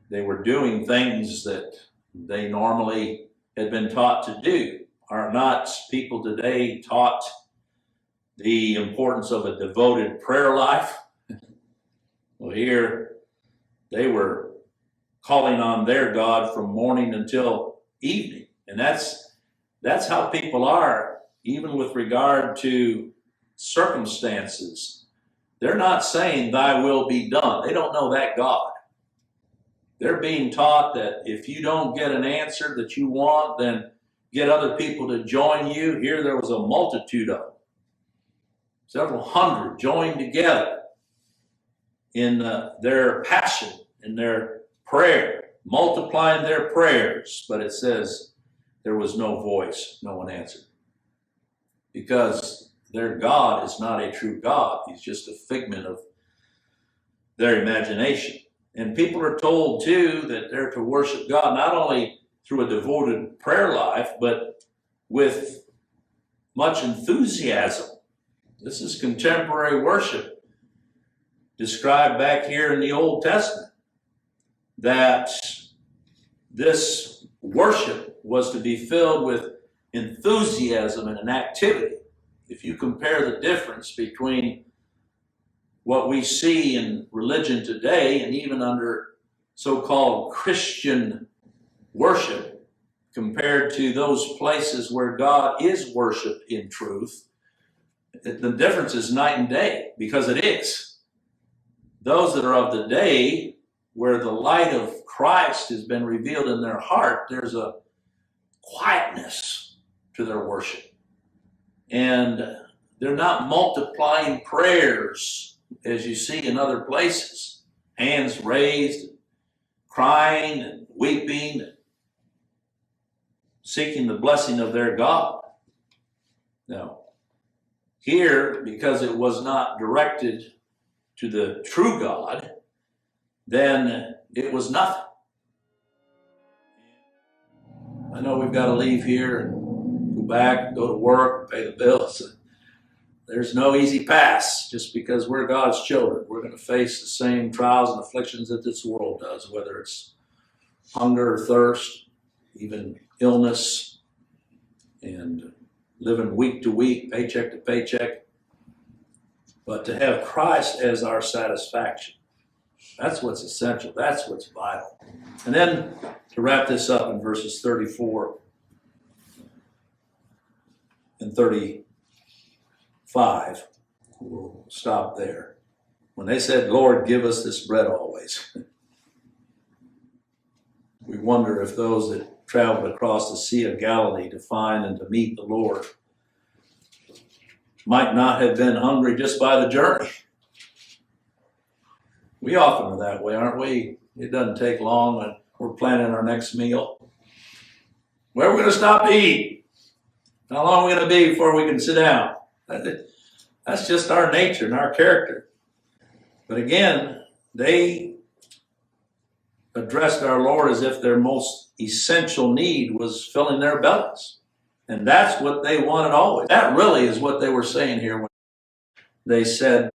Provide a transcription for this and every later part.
They were doing things that they normally had been taught to do. Are not people today taught the importance of a devoted prayer life? Well, here they were calling on their God from morning until evening. And that's how people are, even with regard to circumstances. They're not saying thy will be done. They don't know that God. They're being taught that if you don't get an answer that you want, then get other people to join you. Here there was a multitude of them. Several hundred joined together in their passion, in their prayer, multiplying their prayers. But it says there was no voice, no one answered. Because their God is not a true God. He's just a figment of their imagination. And people are told, too, that they're to worship God not only through a devoted prayer life, but with much enthusiasm. This is contemporary worship described back here in the Old Testament, that this worship was to be filled with enthusiasm and an activity. If you compare the difference between what we see in religion today and even under so-called Christian worship compared to those places where God is worshiped in truth, the difference is night and day, because it is. Those that are of the day, where the light of Christ has been revealed in their heart, there's a quietness to their worship. And they're not multiplying prayers as you see in other places, hands raised, crying and weeping, and seeking the blessing of their God. No. Here, because it was not directed to the true God, then it was nothing. I know we've got to leave here and go back, go to work, and pay the bills. There's no easy pass. Just because we're God's children, we're going to face the same trials and afflictions that this world does, whether it's hunger or thirst, even illness, and living week to week, paycheck to paycheck. But to have Christ as our satisfaction, that's what's essential. That's what's vital. And then to wrap this up in verses 34 and 35, we'll stop there. When they said, Lord, give us this bread always, we wonder if those that traveled across the Sea of Galilee to find and to meet the Lord might not have been hungry just by the journey. We often are that way, aren't we? It doesn't take long when we're planning our next meal. Where are we going to stop to eat? How long are we going to be before we can sit down? That's just our nature and our character. But again, they addressed our Lord as if their most essential need was filling their bellies. And that's what they wanted always. That really is what they were saying here when they said,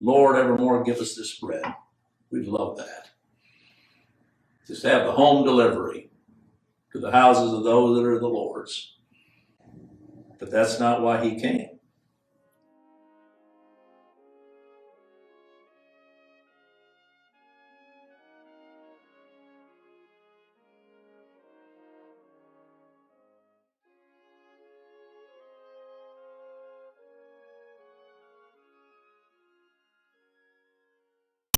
Lord, evermore give us this bread. We'd love that. Just have the home delivery to the houses of those that are the Lord's. But that's not why he came.